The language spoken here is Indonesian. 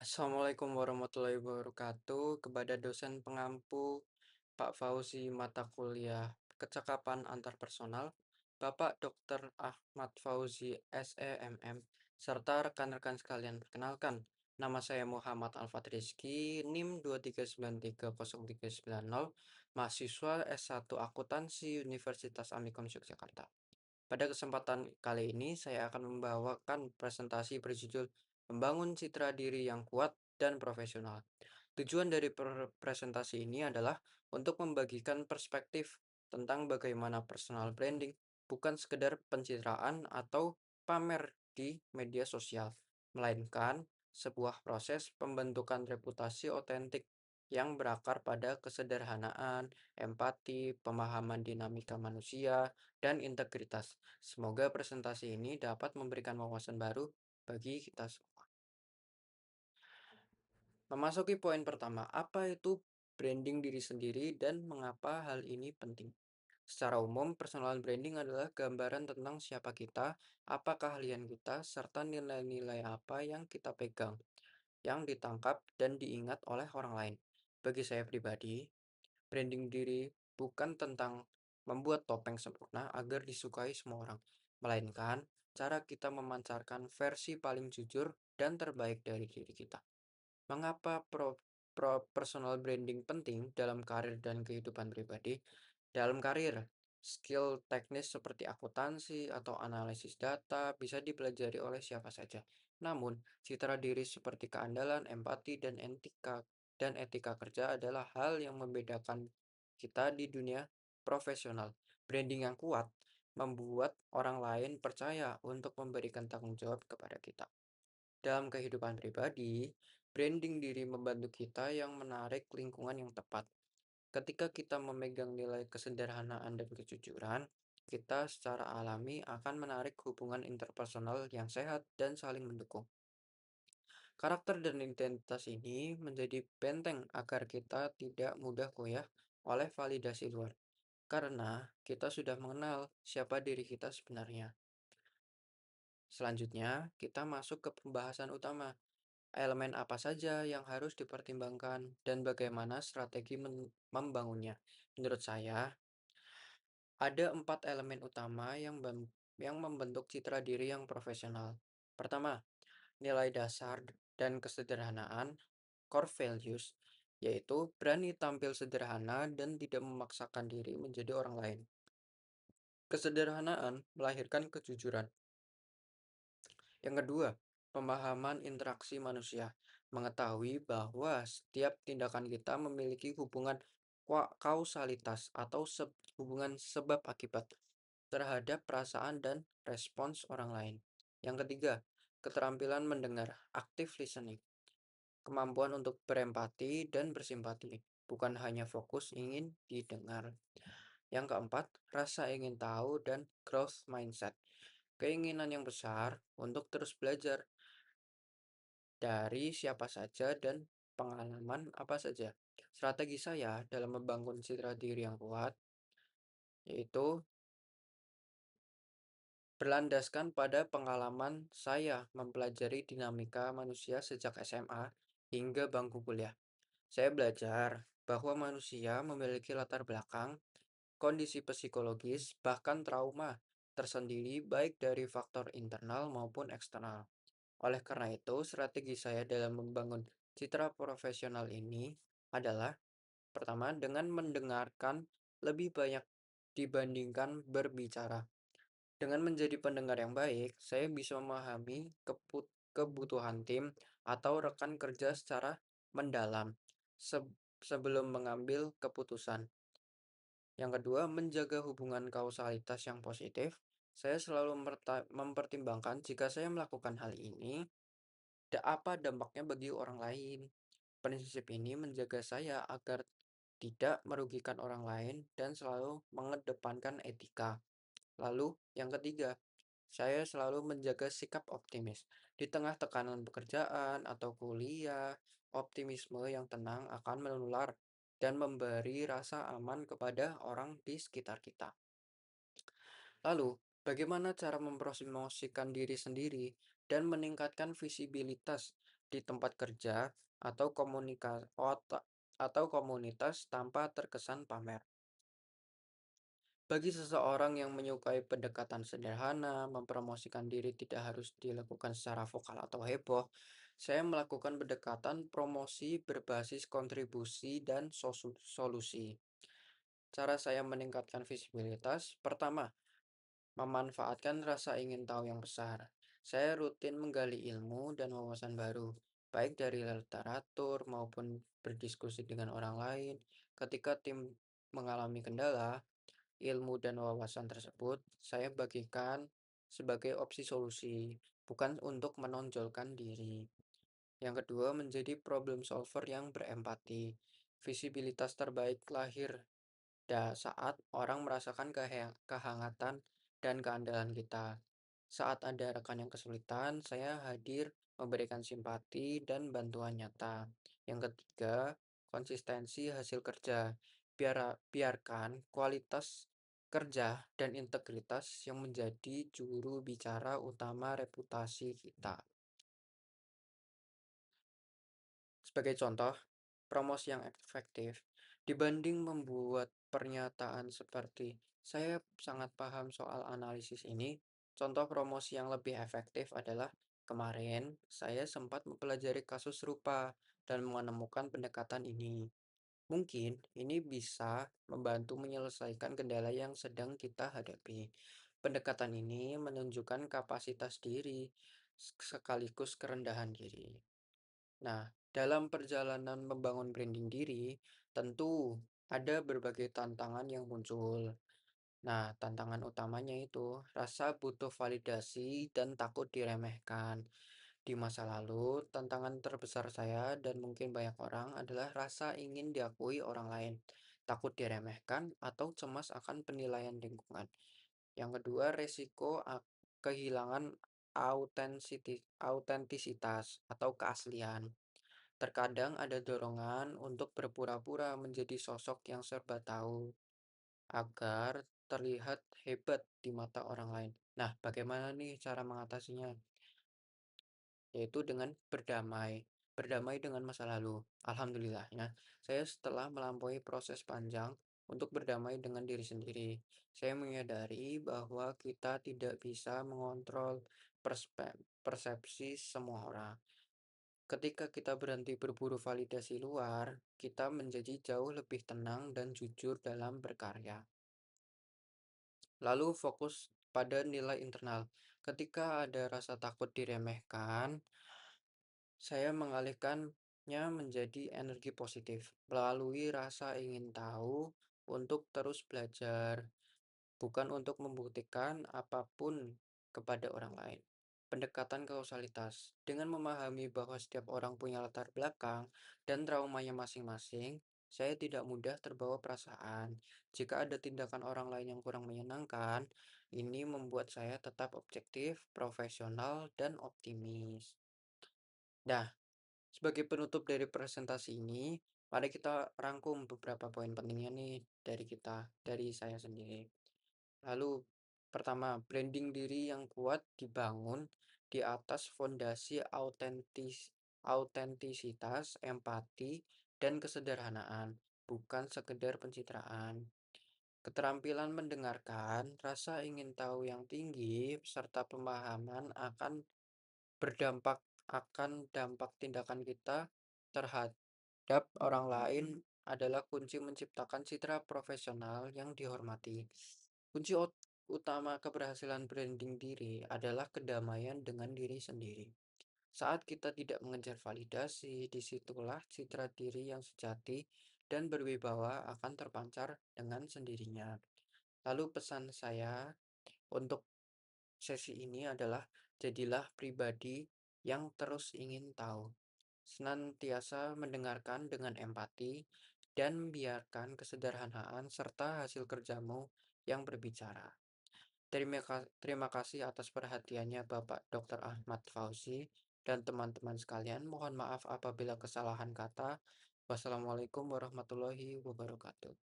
Assalamualaikum warahmatullahi wabarakatuh. Kepada dosen pengampu Pak Fauzi mata kuliah Kecakapan Antarpersonal, Bapak Dr. Ahmad Fauzi SEMM, serta rekan-rekan sekalian, perkenalkan, nama saya Muhammad Alfat Rizky, NIM 239303090, mahasiswa S1 Akuntansi Universitas Amikon Yogyakarta. Pada kesempatan kali ini, saya akan membawakan presentasi berjudul Membangun Citra Diri yang Kuat dan Profesional. Tujuan dari presentasi ini adalah untuk membagikan perspektif tentang bagaimana personal branding bukan sekedar pencitraan atau pamer di media sosial, melainkan sebuah proses pembentukan reputasi otentik yang berakar pada kesederhanaan, empati, pemahaman dinamika manusia, dan integritas. Semoga presentasi ini dapat memberikan wawasan baru bagi kita semua. Memasuki poin pertama, apa itu branding diri sendiri dan mengapa hal ini penting? Secara umum, personal branding adalah gambaran tentang siapa kita, apa keahlian kita, serta nilai-nilai apa yang kita pegang, yang ditangkap dan diingat oleh orang lain. Bagi saya pribadi, branding diri bukan tentang membuat topeng sempurna agar disukai semua orang, melainkan cara kita memancarkan versi paling jujur dan terbaik dari diri kita. Mengapa personal branding penting dalam karir dan kehidupan pribadi? Dalam karir, skill teknis seperti akuntansi atau analisis data bisa dipelajari oleh siapa saja. Namun, citra diri seperti keandalan, empati, dan etika kerja adalah hal yang membedakan kita di dunia profesional. Branding yang kuat membuat orang lain percaya untuk memberikan tanggung jawab kepada kita. Dalam kehidupan pribadi, branding diri membantu kita yang menarik lingkungan yang tepat. Ketika kita memegang nilai kesederhanaan dan kejujuran, kita secara alami akan menarik hubungan interpersonal yang sehat dan saling mendukung. Karakter dan identitas ini menjadi benteng agar kita tidak mudah goyah oleh validasi luar, karena kita sudah mengenal siapa diri kita sebenarnya. Selanjutnya, kita masuk ke pembahasan utama. Elemen apa saja yang harus dipertimbangkan dan bagaimana strategi membangunnya? Menurut saya, ada 4 elemen utama yang membentuk citra diri yang profesional. Pertama, nilai dasar dan kesederhanaan, core values, yaitu berani tampil sederhana dan tidak memaksakan diri menjadi orang lain. Kesederhanaan melahirkan kejujuran. Yang kedua, pemahaman interaksi manusia. Mengetahui bahwa setiap tindakan kita memiliki hubungan kausalitas atau hubungan sebab akibat terhadap perasaan dan respons orang lain. Yang ketiga, keterampilan mendengar, active listening. Kemampuan untuk berempati dan bersimpati, bukan hanya fokus ingin didengar. Yang keempat, rasa ingin tahu dan growth mindset. Keinginan yang besar untuk terus belajar dari siapa saja dan pengalaman apa saja. Strategi saya dalam membangun citra diri yang kuat yaitu berlandaskan pada pengalaman saya mempelajari dinamika manusia sejak SMA hingga bangku kuliah. Saya belajar bahwa manusia memiliki latar belakang, kondisi psikologis, bahkan trauma tersendiri baik dari faktor internal maupun eksternal. Oleh karena itu, strategi saya dalam membangun citra profesional ini adalah pertama dengan mendengarkan lebih banyak dibandingkan berbicara. Dengan menjadi pendengar yang baik, saya bisa memahami kebutuhan tim atau rekan kerja secara mendalam sebelum mengambil keputusan. Yang kedua, menjaga hubungan kausalitas yang positif. Saya selalu mempertimbangkan jika saya melakukan hal ini, apa dampaknya bagi orang lain. Prinsip ini menjaga saya agar tidak merugikan orang lain dan selalu mengedepankan etika. Lalu, yang ketiga, saya selalu menjaga sikap optimis. Di tengah tekanan pekerjaan atau kuliah, optimisme yang tenang akan menular dan memberi rasa aman kepada orang di sekitar kita. Lalu, bagaimana cara mempromosikan diri sendiri dan meningkatkan visibilitas di tempat kerja, atau komunitas tanpa terkesan pamer. Bagi seseorang yang menyukai pendekatan sederhana, mempromosikan diri tidak harus dilakukan secara vokal atau heboh. Saya melakukan pendekatan promosi berbasis kontribusi dan solusi. Cara saya meningkatkan visibilitas, pertama, memanfaatkan rasa ingin tahu yang besar. Saya rutin menggali ilmu dan wawasan baru, baik dari literatur maupun berdiskusi dengan orang lain. Ketika tim mengalami kendala, ilmu dan wawasan tersebut saya bagikan sebagai opsi solusi, bukan untuk menonjolkan diri. Yang kedua, menjadi problem solver yang berempati. Visibilitas terbaik lahir saat orang merasakan kehangatan dan keandalan kita. Saat ada rekan yang kesulitan, saya hadir memberikan simpati dan bantuan nyata. Yang ketiga, konsistensi hasil kerja. Biarkan kualitas kerja dan integritas yang menjadi juru bicara utama reputasi kita. Sebagai contoh, promosi yang efektif dibanding membuat pernyataan seperti "saya sangat paham soal analisis ini". Contoh promosi yang lebih efektif adalah kemarin saya sempat mempelajari kasus serupa dan menemukan pendekatan ini. Mungkin ini bisa membantu menyelesaikan kendala yang sedang kita hadapi. Pendekatan ini menunjukkan kapasitas diri sekaligus kerendahan diri. Nah, dalam perjalanan membangun branding diri, tentu ada berbagai tantangan yang muncul. Nah, tantangan utamanya itu rasa butuh validasi dan takut diremehkan. Di masa lalu, tantangan terbesar saya dan mungkin banyak orang adalah rasa ingin diakui orang lain, takut diremehkan, atau cemas akan penilaian lingkungan. Yang kedua, resiko kehilangan autentisitas atau keaslian. Terkadang ada dorongan untuk berpura-pura menjadi sosok yang serba tahu agar terlihat hebat di mata orang lain. Nah, bagaimana nih cara mengatasinya? Yaitu dengan berdamai. Berdamai dengan masa lalu. Alhamdulillahnya, saya setelah melampaui proses panjang untuk berdamai dengan diri sendiri. Saya menyadari bahwa kita tidak bisa mengontrol persepsi semua orang. Ketika kita berhenti berburu validasi luar, kita menjadi jauh lebih tenang dan jujur dalam berkarya. Lalu fokus pada nilai internal. Ketika ada rasa takut diremehkan, saya mengalihkannya menjadi energi positif melalui rasa ingin tahu untuk terus belajar, bukan untuk membuktikan apapun kepada orang lain. Pendekatan kausalitas. Dengan memahami bahwa setiap orang punya latar belakang dan traumanya masing-masing, saya tidak mudah terbawa perasaan. Jika ada tindakan orang lain yang kurang menyenangkan, ini membuat saya tetap objektif, profesional, dan optimis. Nah, sebagai penutup dari presentasi ini, mari kita rangkum beberapa poin pentingnya nih dari saya sendiri. Lalu, pertama, branding diri yang kuat dibangun di atas fondasi autentisitas, empati, dan kesederhanaan, bukan sekedar pencitraan. Keterampilan mendengarkan, rasa ingin tahu yang tinggi, serta pemahaman berdampak akan dampak tindakan kita terhadap orang lain adalah kunci menciptakan citra profesional yang dihormati. Kunci utama keberhasilan branding diri adalah kedamaian dengan diri sendiri. Saat kita tidak mengejar validasi, disitulah citra diri yang sejati dan berwibawa akan terpancar dengan sendirinya. Lalu pesan saya untuk sesi ini adalah jadilah pribadi yang terus ingin tahu. Senantiasa mendengarkan dengan empati dan biarkan kesederhanaan serta hasil kerjamu yang berbicara. Terima kasih atas perhatiannya Bapak Dr. Ahmad Fauzi dan teman-teman sekalian. Mohon maaf apabila kesalahan kata. Wassalamualaikum warahmatullahi wabarakatuh.